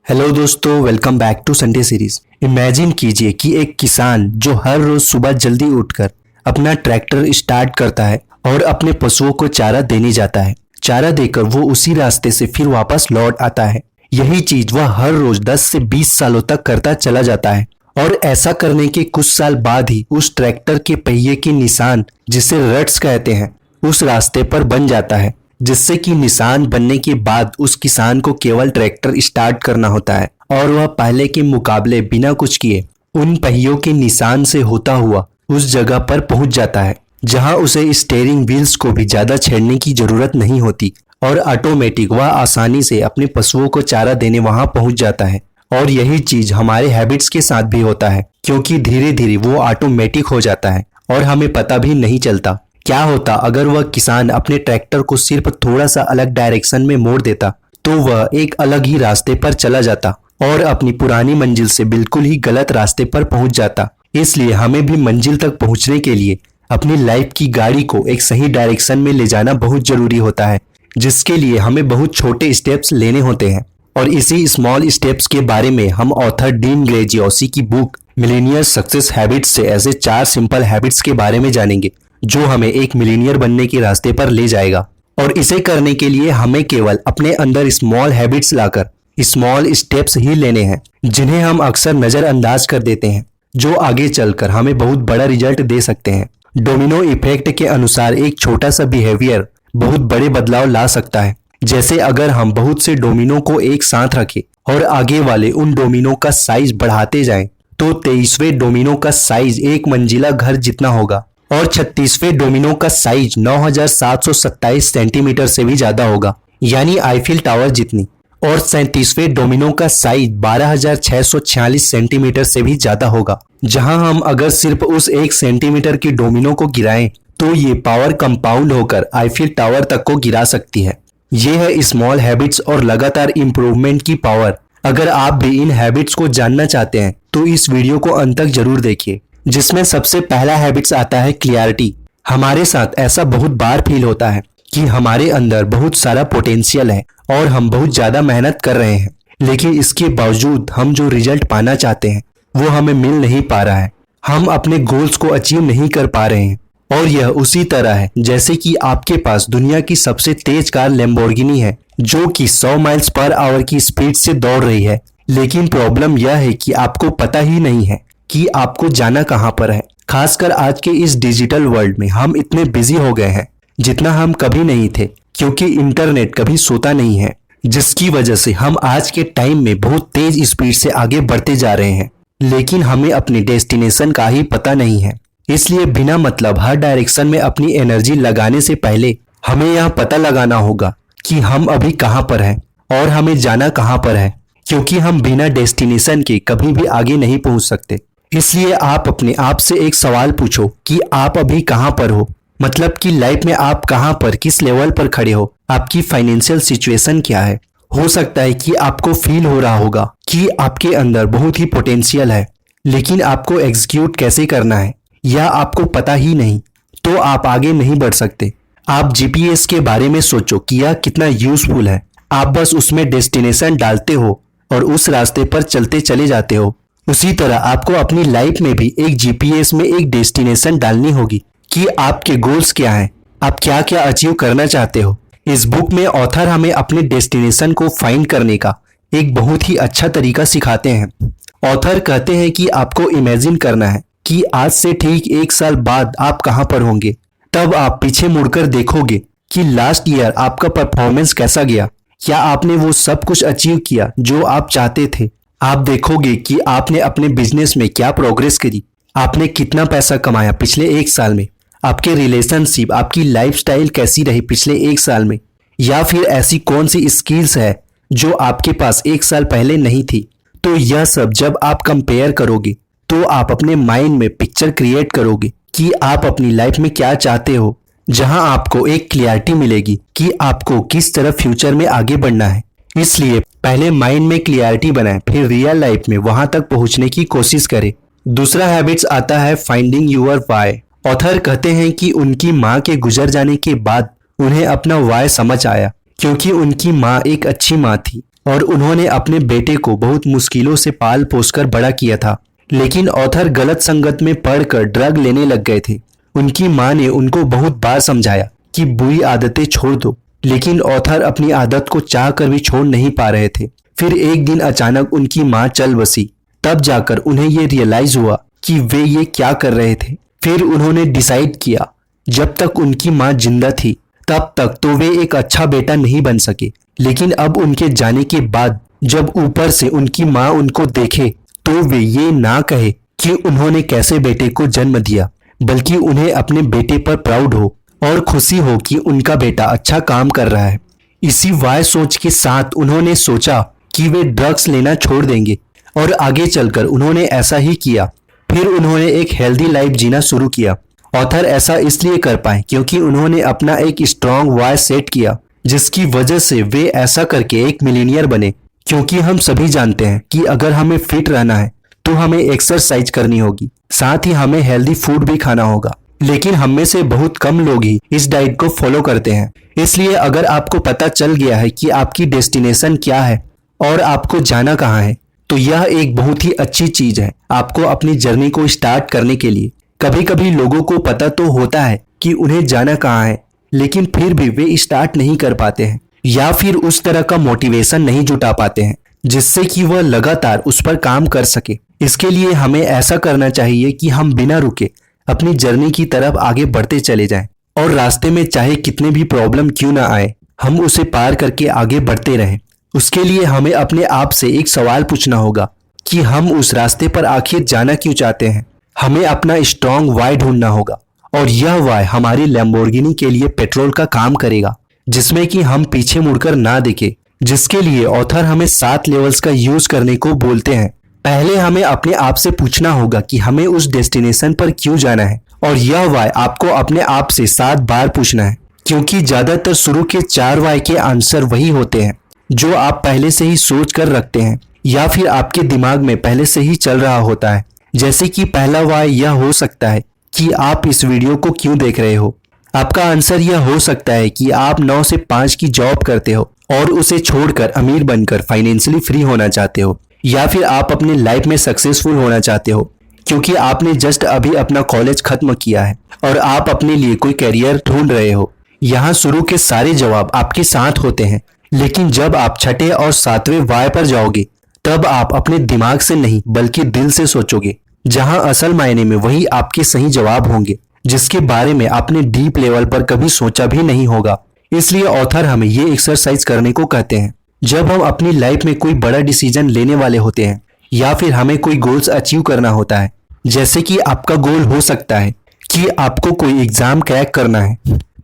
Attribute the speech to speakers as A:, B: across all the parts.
A: Hello दोस्तों, welcome back to Sunday series. Imagine कीजिए कि एक किसान जो हर रोज सुबह जल्दी उठकर अपना ट्रैक्टर स्टार्ट करता है और अपने पशुओं को चारा देने जाता है। चारा देकर वो उसी रास्ते से फिर वापस लौट आता है। यही चीज वह हर रोज 10 से 20 सालों तक करता चला जाता है और ऐसा करने के कुछ साल बाद ही उस ट्रैक्टर के पहिए के निशान, जिसे रट्स कहते हैं, उस रास्ते पर बन जाता है, जिससे कि निशान बनने के बाद उस किसान को केवल ट्रैक्टर स्टार्ट करना होता है और वह पहले के मुकाबले बिना कुछ किए उन पहियों के निशान से होता हुआ उस जगह पर पहुंच जाता है जहां उसे स्टीयरिंग व्हील्स को भी ज्यादा छेड़ने की जरूरत नहीं होती और ऑटोमेटिक वह आसानी से अपने पशुओं को चारा देने वहां पहुंच जाता है। और यही चीज हमारे हैबिट्स के साथ भी होता है, क्योंकि धीरे धीरे वो ऑटोमेटिक हो जाता है और हमें पता भी नहीं चलता। क्या होता अगर वह किसान अपने ट्रैक्टर को सिर्फ थोड़ा सा अलग डायरेक्शन में मोड़ देता, तो वह एक अलग ही रास्ते पर चला जाता और अपनी पुरानी मंजिल से बिल्कुल ही गलत रास्ते पर पहुंच जाता। इसलिए हमें भी मंजिल तक पहुंचने के लिए अपनी लाइफ की गाड़ी को एक सही डायरेक्शन में ले जाना बहुत जरूरी होता है, जिसके लिए हमें बहुत छोटे स्टेप्स लेने होते हैं। और इसी स्मॉल स्टेप्स के बारे में हम ऑथर डीन ग्रेजियोसी की बुक मिलेनियर सक्सेस हैबिट्स से ऐसे 4 सिंपल हैबिट्स के बारे में जानेंगे जो हमें एक मिलीनियर बनने के रास्ते पर ले जाएगा। और इसे करने के लिए हमें केवल अपने अंदर स्मॉल हैबिट्स लाकर स्मॉल स्टेप्स ही लेने हैं, जिन्हें हम अक्सर नजरअंदाज कर देते हैं, जो आगे चलकर हमें बहुत बड़ा रिजल्ट दे सकते हैं। डोमिनो इफेक्ट के अनुसार एक छोटा सा बिहेवियर बहुत बड़े बदलाव ला सकता है। जैसे अगर हम बहुत से डोमिनो को एक साथ रखें और आगे वाले उन डोमिनो का साइज बढ़ाते जाएं, तो 23वें डोमिनो का साइज एक मंजिला घर जितना होगा और 36वें डोमिनो का साइज 9727 सेंटीमीटर से भी ज्यादा होगा, यानी आईफिल टावर जितनी। और 37वें डोमिनो का साइज 12646 सेंटीमीटर से भी ज्यादा होगा। जहां हम अगर सिर्फ उस 1 सेंटीमीटर की डोमिनो को गिराएं, तो ये पावर कंपाउंड होकर आईफिल टावर तक को गिरा सकती है। ये है स्मॉल हैबिट्स और लगातार इम्प्रूवमेंट की पावर। अगर आप भी इन हैबिट्स को जानना चाहते हैं तो इस वीडियो को अंत तक जरूर देखिए, जिसमें सबसे पहला हैबिट्स आता है क्लियरिटी। हमारे साथ ऐसा बहुत बार फील होता है कि हमारे अंदर बहुत सारा पोटेंशियल है और हम बहुत ज्यादा मेहनत कर रहे हैं, लेकिन इसके बावजूद हम जो रिजल्ट पाना चाहते हैं वो हमें मिल नहीं पा रहा है। हम अपने गोल्स को अचीव नहीं कर पा रहे हैं। और यह उसी तरह है जैसे कि आपके पास दुनिया की सबसे तेज कार लैम्बोर्गिनी है, जो कि 100 माइल्स पर आवर की स्पीड से दौड़ रही है, लेकिन प्रॉब्लम यह है कि आपको पता ही नहीं है कि आपको जाना कहां पर है। खासकर आज के इस डिजिटल वर्ल्ड में हम इतने बिजी हो गए हैं जितना हम कभी नहीं थे, क्योंकि इंटरनेट कभी सोता नहीं है, जिसकी वजह से हम आज के टाइम में बहुत तेज स्पीड से आगे बढ़ते जा रहे हैं, लेकिन हमें अपनी डेस्टिनेशन का ही पता नहीं है। इसलिए बिना मतलब हर डायरेक्शन में अपनी एनर्जी लगाने से पहले हमें यह पता लगाना होगा कि हम अभी कहां पर हैं और हमें जाना कहां पर है, क्योंकि हम बिना डेस्टिनेशन के कभी भी आगे नहीं पहुंच सकते। इसलिए आप अपने आप से एक सवाल पूछो कि आप अभी कहां पर हो, मतलब कि लाइफ में आप कहां पर, किस लेवल पर खड़े हो, आपकी फाइनेंशियल सिचुएशन क्या है। हो सकता है कि आपको फील हो रहा होगा कि आपके अंदर बहुत ही पोटेंशियल है, लेकिन आपको एग्जीक्यूट कैसे करना है या आपको पता ही नहीं, तो आप आगे नहीं बढ़ सकते। आप जीपीएस के बारे में सोचो कि यह कितना यूजफुल है। आप बस उसमें डेस्टिनेशन डालते हो और उस रास्ते पर चलते चले जाते हो। उसी तरह आपको अपनी लाइफ में भी एक जीपीएस में एक डेस्टिनेशन डालनी होगी कि आपके गोल्स क्या हैं, आप क्या क्या अचीव करना चाहते हो। इस बुक में ऑथर हमें अपने डेस्टिनेशन को फाइंड करने का एक बहुत ही अच्छा तरीका सिखाते हैं। ऑथर कहते हैं कि आपको इमेजिन करना है कि आज से ठीक 1 साल बाद आप कहां पर होंगे। तब आप पीछे मुड़कर देखोगे कि लास्ट ईयर आपका परफॉर्मेंस कैसा गया, क्या आपने वो सब कुछ अचीव किया जो आप चाहते थे। आप देखोगे कि आपने अपने बिजनेस में क्या प्रोग्रेस करी, आपने कितना पैसा कमाया पिछले 1 साल में, आपके रिलेशनशिप, आपकी लाइफस्टाइल कैसी रही पिछले 1 साल में, या फिर ऐसी कौन सी स्किल्स है जो आपके पास 1 साल पहले नहीं थी। तो यह सब जब आप कंपेयर करोगे तो आप अपने माइंड में पिक्चर क्रिएट करोगे कि आप अपनी लाइफ में क्या चाहते हो, जहां आपको एक क्लियरिटी मिलेगी कि आपको किस तरह फ्यूचर में आगे बढ़ना है। इसलिए पहले माइंड में क्लियरिटी बनाएं, फिर रियल लाइफ में वहां तक पहुंचने की कोशिश करें। दूसरा हैबिट्स आता है फाइंडिंग यूर वाई। ऑथर कहते हैं कि उनकी माँ के गुजर जाने के बाद उन्हें अपना वाई समझ आया, क्योंकि उनकी माँ एक अच्छी माँ थी और उन्होंने अपने बेटे को बहुत मुश्किलों से पाल पोस कर बड़ा किया था। लेकिन ऑथर गलत संगत में पड़कर ड्रग लेने लग गए थे। उनकी माँ ने उनको बहुत बार समझाया कि बुरी आदतें छोड़ दो, लेकिन ऑथर अपनी आदत को चाह कर भी छोड़ नहीं पा रहे थे। फिर एक दिन अचानक उनकी माँ चल बसी। तब जाकर उन्हें ये रियलाइज हुआ कि वे ये क्या कर रहे थे। फिर उन्होंने डिसाइड किया जब तक उनकी माँ जिंदा थी तब तक तो वे एक अच्छा बेटा नहीं बन सके, लेकिन अब उनके जाने के बाद जब ऊपर से उनकी माँ उनको देखे तो वे ये ना कहे कि उन्होंने कैसे बेटे को जन्म दिया, बल्कि उन्हें अपने बेटे पर प्राउड हो और खुशी हो कि उनका बेटा अच्छा काम कर रहा है। इसी वाय सोच के साथ उन्होंने सोचा कि वे ड्रग्स लेना छोड़ देंगे और आगे चलकर उन्होंने ऐसा ही किया। फिर उन्होंने एक हेल्दी लाइफ जीना शुरू किया। ऑथर ऐसा इसलिए कर पाए क्योंकि उन्होंने अपना एक स्ट्रॉन्ग वाय सेट किया, जिसकी वजह से वे ऐसा करके एक मिलीनियर बने। क्योंकि हम सभी जानते हैं कि अगर हमें फिट रहना है तो हमें एक्सरसाइज करनी होगी, साथ ही हमें हेल्दी फूड भी खाना होगा। लेकिन हम में से बहुत कम लोग ही इस डाइट को फॉलो करते हैं। इसलिए अगर आपको पता चल गया है कि आपकी डेस्टिनेशन क्या है और आपको जाना कहाँ है, तो यह एक बहुत ही अच्छी चीज है आपको अपनी जर्नी को स्टार्ट करने के लिए। कभी कभी लोगों को पता तो होता है कि उन्हें जाना कहाँ है, लेकिन फिर भी वे स्टार्ट नहीं कर पाते हैं या फिर उस तरह का मोटिवेशन नहीं जुटा पाते हैं जिससे कि वह लगातार उस पर काम कर सके। इसके लिए हमें ऐसा करना चाहिए कि हम बिना रुके अपनी जर्नी की तरफ आगे बढ़ते चले जाएं और रास्ते में चाहे कितने भी प्रॉब्लम क्यों ना आए, हम उसे पार करके आगे बढ़ते रहें। उसके लिए हमें अपने आप से एक सवाल पूछना होगा कि हम उस रास्ते पर आखिर जाना क्यों चाहते हैं। हमें अपना स्ट्रॉन्ग वाय ढूंढना होगा और यह वाय हमारी लैम्बोर्गिनी के लिए पेट्रोल का काम करेगा, जिसमें कि हम पीछे मुड़कर ना देखें। जिसके लिए ऑथर हमें 7 लेवल्स का यूज करने को बोलते हैं। पहले हमें अपने आप से पूछना होगा कि हमें उस डेस्टिनेशन पर क्यों जाना है, और यह वाय आपको अपने आप से 7 बार पूछना है, क्योंकि ज्यादातर शुरू के 4 वाय के आंसर वही होते हैं जो आप पहले से ही सोच कर रखते हैं या फिर आपके दिमाग में पहले से ही चल रहा होता है। जैसे कि पहला वाय यह हो सकता है कि आप इस वीडियो को क्यों देख रहे हो। आपका आंसर यह हो सकता है कि आप 9 से 5 की जॉब करते हो और उसे छोड़कर अमीर बनकर फाइनेंशियली फ्री होना चाहते हो, या फिर आप अपने लाइफ में सक्सेसफुल होना चाहते हो क्योंकि आपने जस्ट अभी अपना कॉलेज खत्म किया है और आप अपने लिए कोई करियर ढूंढ रहे हो। यहाँ शुरू के सारे जवाब आपके साथ होते हैं, लेकिन जब आप छठे और 7वें वाय पर जाओगे तब आप अपने दिमाग से नहीं बल्कि दिल से सोचोगे, जहां असल मायने में वही आपके सही जवाब होंगे जिसके बारे में आपने डीप लेवल पर कभी सोचा भी नहीं होगा। इसलिए ऑथर हमें ये एक्सरसाइज करने को कहते हैं। जब हम अपनी लाइफ में कोई बड़ा डिसीजन लेने वाले होते हैं या फिर हमें कोई गोल्स अचीव करना होता है, जैसे कि आपका गोल हो सकता है कि आपको कोई एग्जाम क्रैक करना है,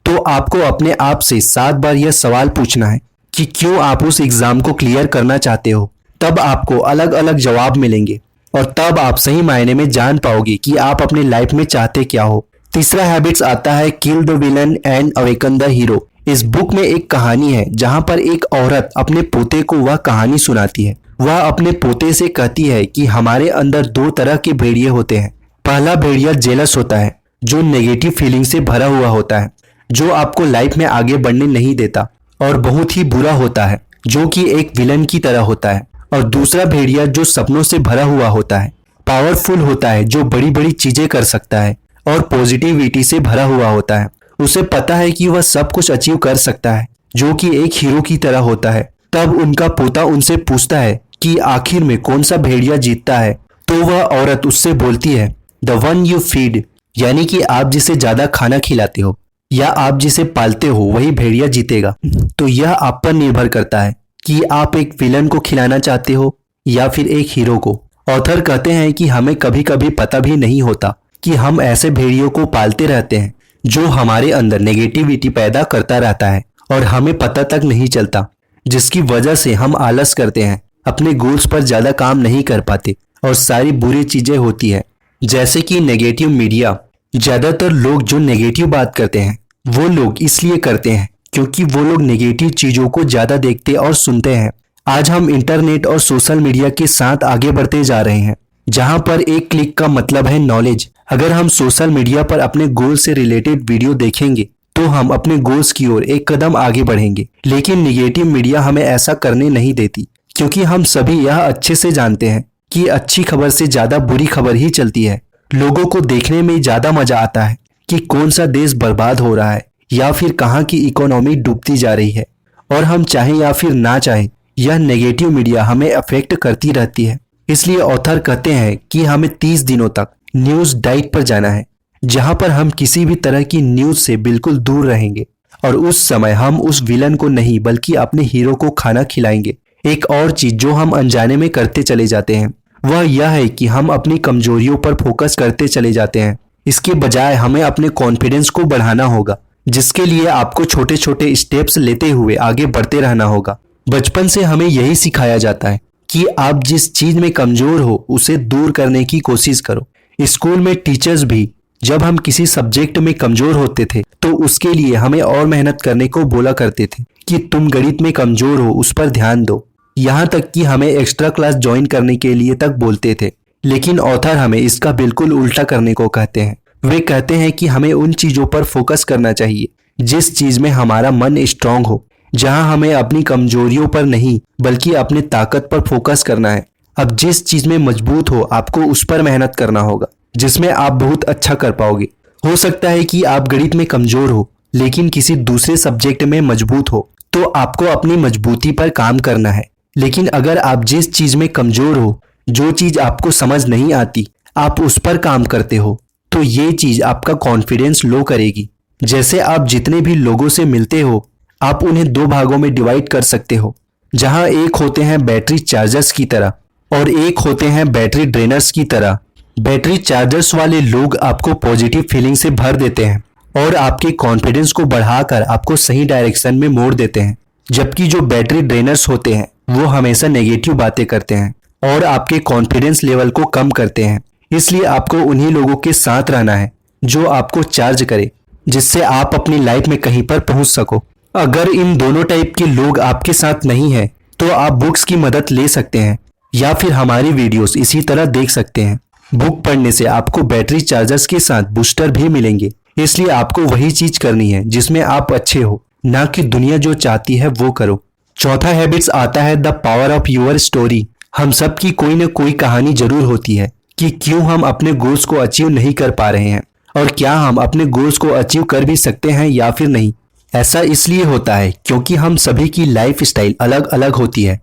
A: तो आपको अपने आप से 7 बार यह सवाल पूछना है कि क्यों आप उस एग्जाम को क्लियर करना चाहते हो। तब आपको अलग अलग जवाब मिलेंगे और तब आप सही मायने में जान पाओगे कि आप अपनी लाइफ में चाहते क्या हो। तीसरा हैबिट्स आता है kill the villain and awaken the hero. इस बुक में एक कहानी है जहां पर एक औरत अपने पोते को वह कहानी सुनाती है। वह अपने पोते से कहती है कि हमारे अंदर 2 तरह के भेड़िए होते हैं। पहला भेड़िया जेलस होता है, जो नेगेटिव फीलिंग से भरा हुआ होता है, जो आपको लाइफ में आगे बढ़ने नहीं देता और बहुत ही बुरा होता है, जो कि एक विलन की तरह होता है। और दूसरा भेड़िया जो सपनों से भरा हुआ होता है, पावरफुल होता है, जो बड़ी बड़ी चीजें कर सकता है और पॉजिटिविटी से भरा हुआ होता है। उसे पता है कि वह सब कुछ अचीव कर सकता है, जो कि एक हीरो की तरह होता है। तब उनका पोता उनसे पूछता है कि आखिर में कौन सा भेड़िया जीतता है, तो वह औरत उससे बोलती है द वन यू फीड, यानी कि आप जिसे ज्यादा खाना खिलाते हो या आप जिसे पालते हो वही भेड़िया जीतेगा। तो यह आप पर निर्भर करता है कि आप एक विलन को खिलाना चाहते हो या फिर एक हीरो को। ऑथर कहते हैं कि हमें कभी कभी पता भी नहीं होता कि हम ऐसे भेड़ियों को पालते रहते हैं जो हमारे अंदर नेगेटिविटी पैदा करता रहता है और हमें पता तक नहीं चलता, जिसकी वजह से हम आलस करते हैं, अपने गोल्स पर ज्यादा काम नहीं कर पाते और सारी बुरी चीजें होती है। जैसे कि नेगेटिव मीडिया। ज्यादातर लोग जो नेगेटिव बात करते हैं वो लोग इसलिए करते हैं क्योंकि वो लोग नेगेटिव चीजों को ज्यादा देखते और सुनते हैं। आज हम इंटरनेट और सोशल मीडिया के साथ आगे बढ़ते जा रहे हैं, जहां पर एक क्लिक का मतलब है नॉलेज। अगर हम सोशल मीडिया पर अपने गोल से रिलेटेड वीडियो देखेंगे तो हम अपने गोल्स की ओर एक कदम आगे बढ़ेंगे। लेकिन निगेटिव मीडिया हमें ऐसा करने नहीं देती, क्योंकि हम सभी यह अच्छे से जानते हैं कि अच्छी खबर से ज्यादा बुरी खबर ही चलती है। लोगों को देखने में ज्यादा मजा आता है कि कौन सा देश बर्बाद हो रहा है या फिर कहाँ की इकोनॉमी डूबती जा रही है, और हम चाहें या फिर ना चाहें यह नेगेटिव मीडिया हमें अफेक्ट करती रहती है। इसलिए ऑथर कहते हैं कि हमें 30 दिनों तक न्यूज डाइट पर जाना है, जहां पर हम किसी भी तरह की न्यूज से बिल्कुल दूर रहेंगे, और उस समय हम उस विलन को नहीं बल्कि अपने हीरो को खाना खिलाएंगे। एक और चीज जो हम अनजाने में करते चले जाते हैं वह यह है कि हम अपनी कमजोरियों पर फोकस करते चले जाते हैं। इसके बजाय हमें अपने कॉन्फिडेंस को बढ़ाना होगा, जिसके लिए आपको छोटे छोटे स्टेप्स लेते हुए आगे बढ़ते रहना होगा। बचपन से हमें यही सिखाया जाता है कि आप जिस चीज में कमजोर हो उसे दूर करने की कोशिश करो। स्कूल में टीचर्स भी जब हम किसी सब्जेक्ट में कमजोर होते थे तो उसके लिए हमें और मेहनत करने को बोला करते थे कि तुम गणित में कमजोर हो, उस पर ध्यान दो। यहाँ तक कि हमें एक्स्ट्रा क्लास ज्वाइन करने के लिए तक बोलते थे। लेकिन ऑथर हमें इसका बिल्कुल उल्टा करने को कहते हैं। वे कहते हैं कि हमें उन चीजों पर फोकस करना चाहिए जिस चीज में हमारा मन स्ट्रांग हो, जहां हमें अपनी कमजोरियों पर नहीं बल्कि अपने ताकत पर फोकस करना है। अब जिस चीज में मजबूत हो आपको उस पर मेहनत करना होगा, जिसमें आप बहुत अच्छा कर पाओगे। हो सकता है कि आप गणित में कमजोर हो लेकिन किसी दूसरे सब्जेक्ट में मजबूत हो, तो आपको अपनी मजबूती पर काम करना है। लेकिन अगर आप जिस चीज में कमजोर हो, जो चीज आपको समझ नहीं आती, आप उस पर काम करते हो, तो ये चीज आपका कॉन्फिडेंस लो करेगी। जैसे आप जितने भी लोगों से मिलते हो आप उन्हें 2 भागों में डिवाइड कर सकते हो, जहां एक होते हैं बैटरी चार्जर्स की तरह और एक होते हैं बैटरी ड्रेनर्स की तरह। बैटरी चार्जर्स वाले लोग आपको पॉजिटिव फीलिंग से भर देते हैं और आपके कॉन्फिडेंस को बढ़ाकर आपको सही डायरेक्शन में मोड़ देते हैं, जबकि जो बैटरी ड्रेनर्स होते हैं वो हमेशा नेगेटिव बातें करते हैं और आपके कॉन्फिडेंस लेवल को कम करते हैं। इसलिए आपको उन्हीं लोगों के साथ रहना है जो आपको चार्ज करे, जिससे आप अपनी लाइफ में कहीं पर पहुंच सको। अगर इन दोनों टाइप के लोग आपके साथ नहीं है तो आप बुक्स की मदद ले सकते हैं या फिर हमारी वीडियोस इसी तरह देख सकते हैं। बुक पढ़ने से आपको बैटरी चार्जर्स के साथ बूस्टर भी मिलेंगे। इसलिए आपको वही चीज करनी है जिसमें आप अच्छे हो, ना कि दुनिया जो चाहती है वो करो। चौथा हैबिट्स आता है the power of your story. हम सब की कोई न कोई कहानी जरूर होती है कि क्यों हम अपने गोल्स को अचीव नहीं कर पा रहे हैं, और क्या हम अपने गोल्स को अचीव कर भी सकते हैं या फिर नहीं। ऐसा इसलिए होता है क्योंकि हम सभी की लाइफ स्टाइल अलग अलग होती है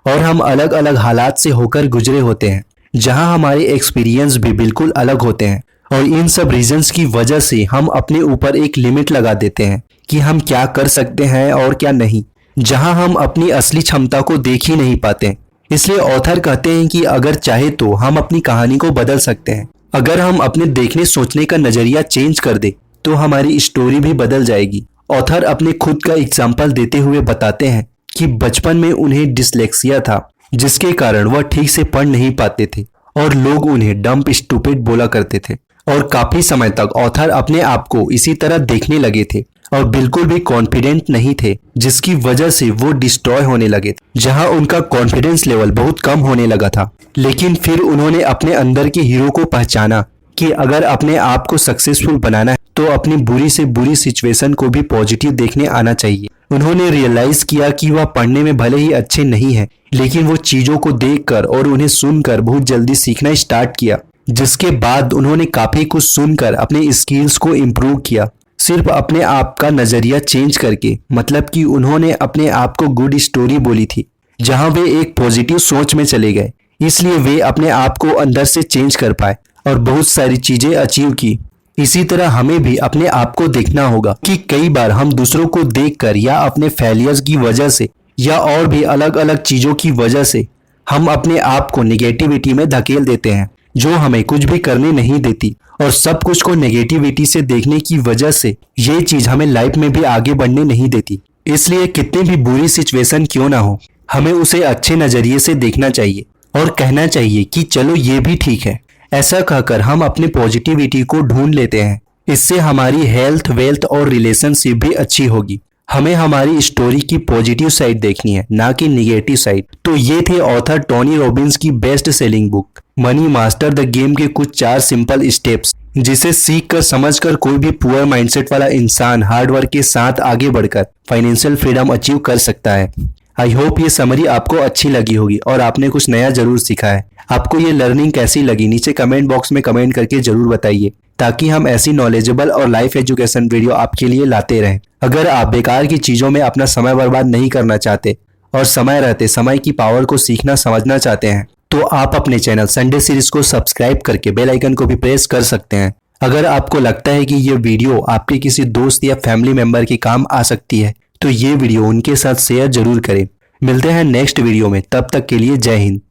A: और हम अलग अलग हालात से होकर गुजरे होते हैं, जहां हमारे एक्सपीरियंस भी बिल्कुल अलग होते हैं। और इन सब रीजंस की वजह से हम अपने ऊपर एक लिमिट लगा देते हैं कि हम क्या कर सकते हैं और क्या नहीं, जहां हम अपनी असली क्षमता को देख ही नहीं पाते। इसलिए ऑथर कहते हैं कि अगर चाहे तो हम अपनी कहानी को बदल सकते हैं। अगर हम अपने देखने सोचने का नजरिया चेंज कर दे तो हमारी स्टोरी भी बदल जाएगी। ऑथर अपने खुद का एग्जाम्पल देते हुए बताते हैं कि बचपन में उन्हें डिसलेक्सिया था, जिसके कारण वह ठीक से पढ़ नहीं पाते थे और लोग उन्हें डम्प स्टूपिड बोला करते थे। और काफी समय तक ऑथर अपने आप को इसी तरह देखने लगे थे और बिल्कुल भी कॉन्फिडेंट नहीं थे, जिसकी वजह से वो डिस्ट्रॉय होने लगे, जहां उनका कॉन्फिडेंस लेवल बहुत कम होने लगा था। लेकिन फिर उन्होंने अपने अंदर के हीरो को पहचाना कि अगर अपने आप को सक्सेसफुल बनाना है तो अपनी बुरी से बुरी सिचुएशन को भी पॉजिटिव देखने आना चाहिए। उन्होंने रियलाइज किया कि वह पढ़ने में भले ही अच्छे नहीं है, लेकिन वो चीजों को देखकर और उन्हें सुनकर बहुत जल्दी सीखना स्टार्ट किया, जिसके बाद उन्होंने काफी कुछ सुनकर अपने स्किल्स को इम्प्रूव किया, सिर्फ अपने आप का नजरिया चेंज करके। मतलब कि उन्होंने अपने आप को गुड स्टोरी बोली थी, जहां वे एक पॉजिटिव सोच में चले गए। इसलिए वे अपने आप को अंदर से चेंज कर पाए और बहुत सारी चीजें अचीव की। इसी तरह हमें भी अपने आप को देखना होगा कि कई बार हम दूसरों को देखकर या अपने फेलियर्स की वजह से या और भी अलग अलग चीजों की वजह से हम अपने आप को नेगेटिविटी में धकेल देते हैं, जो हमें कुछ भी करने नहीं देती। और सब कुछ को नेगेटिविटी से देखने की वजह से ये चीज हमें लाइफ में भी आगे बढ़ने नहीं देती। इसलिए कितनी भी बुरी सिचुएशन क्यों ना हो, हमें उसे अच्छे नजरिए से देखना चाहिए और कहना चाहिए कि चलो ये भी ठीक है। ऐसा कहकर हम अपने पॉजिटिविटी को ढूंढ लेते हैं। इससे हमारी हेल्थ, वेल्थ और रिलेशनशिप भी अच्छी होगी। हमें हमारी स्टोरी की पॉजिटिव साइड देखनी है, ना कि निगेटिव साइड। तो ये थे ऑथर टोनी रॉबिन्स की best selling book money master the game के कुछ 4 सिंपल स्टेप्स जिसे सीख कर समझ कर कोई भी पुअर माइंडसेट वाला इंसान हार्ड वर्क के साथ आगे बढ़कर फाइनेंशियल फ्रीडम अचीव कर सकता है। आई होप ये समरी आपको अच्छी लगी होगी और आपने कुछ नया जरूर सीखा है। आपको ये लर्निंग कैसी लगी नीचे कमेंट बॉक्स में कमेंट करके जरूर बताइए, ताकि हम ऐसी नॉलेजेबल और लाइफ एजुकेशन वीडियो आपके लिए लाते रहें। अगर आप बेकार की चीजों में अपना समय बर्बाद नहीं करना चाहते और समय रहते समय की पावर को सीखना समझना चाहते हैं, तो आप अपने चैनल संडे सीरीज को सब्सक्राइब करके बेल आइकन को भी प्रेस कर सकते हैं। अगर आपको लगता है कि ये वीडियो आपके किसी दोस्त या फैमिली मेंबर के काम आ सकती है, तो ये वीडियो उनके साथ शेयर जरूर करें। मिलते हैं नेक्स्ट वीडियो में, तब तक के लिए जय हिंद।